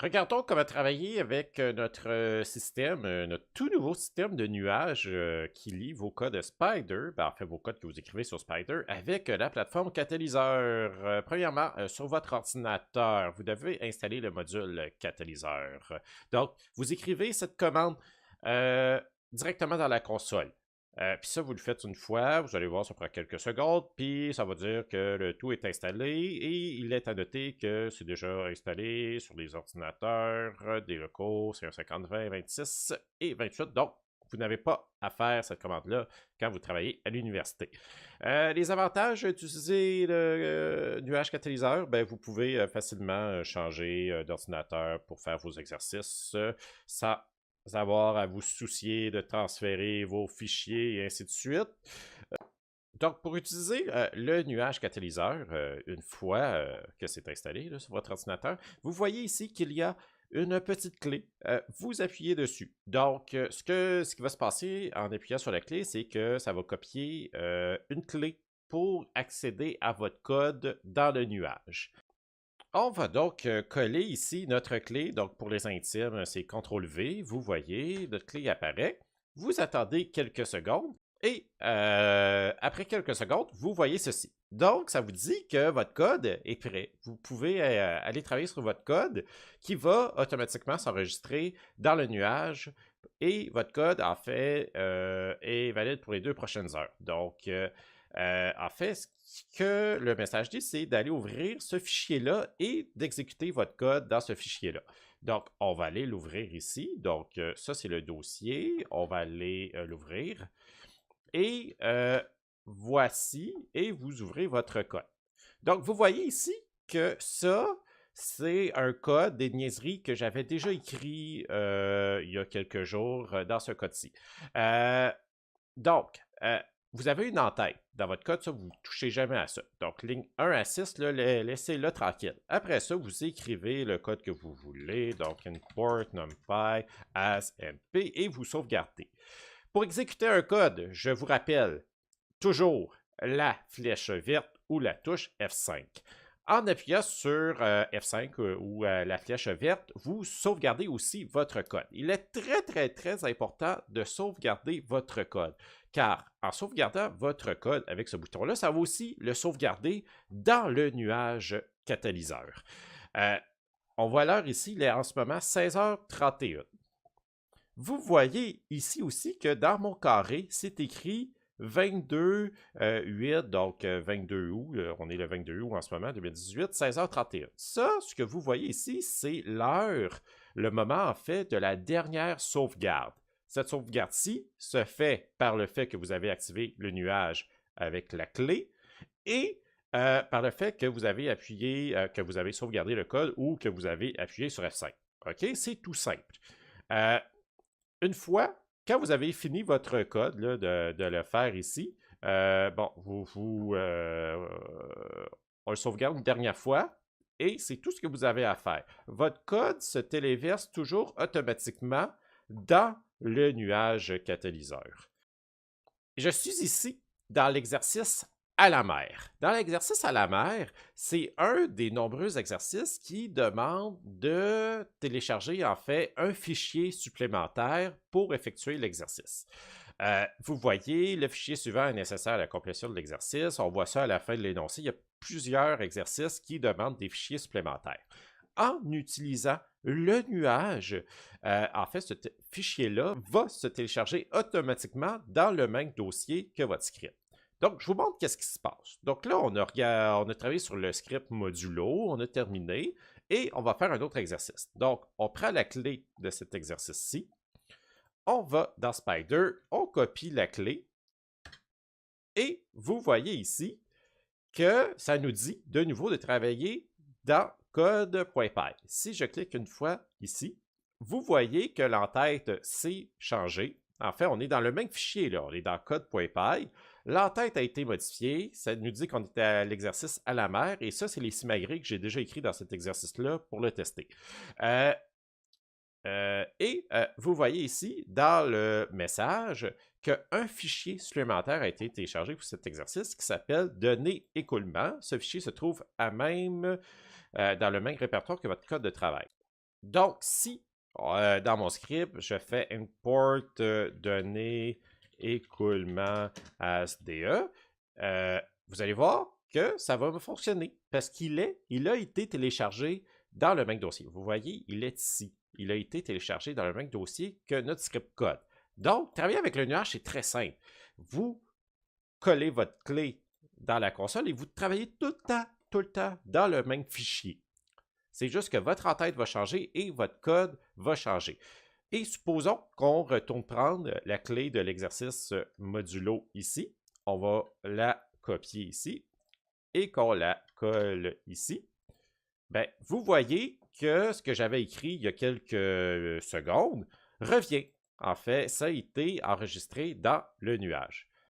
Regardons comment travailler avec notre système, notre tout nouveau système de nuages qui lie vos codes Spider, en fait vos codes que vous écrivez sur Spider, avec la plateforme Catalyseur. Premièrement, sur votre ordinateur, vous devez installer le module Catalyseur. Donc, vous écrivez cette commande euh, directement dans la console. Puis ça, vous le faites une fois, vous allez voir, ça prend quelques secondes, puis ça va dire que le tout est installé et il est à noter que c'est déjà installé sur les ordinateurs des locaux C150, 20, 26 et 28. Donc, vous n'avez pas à faire cette commande-là quand vous travaillez à l'université. Les avantages d'utiliser le nuage catalyseur, ben, vous pouvez facilement changer d'ordinateur pour faire vos exercices sans avoir à vous soucier de transférer vos fichiers et ainsi de suite. Donc, pour utiliser le nuage catalyseur, une fois que c'est installé là, sur votre ordinateur, vous voyez ici qu'il y a une petite clé. Vous appuyez dessus. Donc, ce qui va se passer en appuyant sur la clé, c'est que ça va copier une clé pour accéder à votre code dans le nuage. On va donc coller ici notre clé. Donc, pour les intimes, c'est CTRL-V. Vous voyez, notre clé apparaît. Vous attendez quelques secondes et après quelques secondes, vous voyez ceci. Donc, ça vous dit que votre code est prêt. Vous pouvez aller travailler sur votre code qui va automatiquement s'enregistrer dans le nuage et votre code, en fait, est valide pour les 2 prochaines heures. Donc, en fait, ce que le message dit, c'est d'aller ouvrir ce fichier-là et d'exécuter votre code dans ce fichier-là. Donc, on va aller l'ouvrir ici. Donc, ça, c'est le dossier. On va aller l'ouvrir. Et voici, et vous ouvrez votre code. Donc, vous voyez ici que ça, c'est un code des niaiseries que j'avais déjà écrit il y a quelques jours dans ce code-ci. Donc, vous avez une en-tête. Dans votre code, ça, vous ne touchez jamais à ça. Donc, ligne 1 à 6, là, laissez-le tranquille. Après ça, vous écrivez le code que vous voulez. Donc, import numpy as np et vous sauvegardez. Pour exécuter un code, je vous rappelle toujours la flèche verte ou la touche F5. En appuyant sur F5 ou la flèche verte, vous sauvegardez aussi votre code. Il est très important de sauvegarder votre code, car en sauvegardant votre code avec ce bouton-là, ça va aussi le sauvegarder dans le nuage catalyseur. On voit l'heure ici, il est en ce moment 16h31. Vous voyez ici aussi que dans mon carré, c'est écrit 22 8, donc 22 août, on est le 22 août en ce moment, 2018, 16h31. Ça, ce que vous voyez ici, c'est l'heure, le moment en fait de la dernière sauvegarde. Cette sauvegarde-ci se fait par le fait que vous avez activé le nuage avec la clé et par le fait que vous avez appuyé, que vous avez sauvegardé le code ou que vous avez appuyé sur F5. OK? C'est tout simple. Une fois, quand vous avez fini votre code là, de le faire ici, bon, on le sauvegarde une dernière fois et c'est tout ce que vous avez à faire. Votre code se téléverse toujours automatiquement dans le nuage catalyseur. Je suis ici dans l'exercice à la mer. Dans l'exercice à la mer, c'est un des nombreux exercices qui demande de télécharger en fait un fichier supplémentaire pour effectuer l'exercice. Vous voyez, le fichier suivant est nécessaire à la complétion de l'exercice. On voit ça à la fin de l'énoncé. Il y a plusieurs exercices qui demandent des fichiers supplémentaires. En utilisant le nuage, en fait, ce fichier-là va se télécharger automatiquement dans le même dossier que votre script. Donc, je vous montre qu'est-ce qui se passe. Donc là, on a travaillé sur le script modulo, on a terminé, et on va faire un autre exercice. Donc, on prend la clé de cet exercice-ci, on va dans Spider, on copie la clé, et vous voyez ici que ça nous dit de nouveau de travailler dans code.py. Si je clique une fois ici, vous voyez que l'entête s'est changée. En fait, on est dans le même fichier, là. On est dans code.py. L'entête a été modifiée. Ça nous dit qu'on était à l'exercice à la mer. Et ça, c'est les simagrées que j'ai déjà écrits dans cet exercice-là pour le tester. Vous voyez ici, dans le message, qu'un fichier supplémentaire a été téléchargé pour cet exercice qui s'appelle données écoulement. Ce fichier se trouve dans le même répertoire que votre code de travail. Donc, si dans mon script, je fais import données écoulement ASDE, vous allez voir que ça va me fonctionner parce il a été téléchargé dans le même dossier. Vous voyez, il est ici. Il a été téléchargé dans le même dossier que notre script code. Donc, travailler avec le nuage, c'est très simple. Vous collez votre clé dans la console et vous travaillez tout le temps dans le même fichier. C'est juste que votre en-tête va changer et votre code va changer. Et supposons qu'on retourne prendre la clé de l'exercice modulo ici. On va la copier ici et qu'on la colle ici. Ben, vous voyez que ce que j'avais écrit il y a quelques secondes revient. En fait, ça a été enregistré dans le nuage.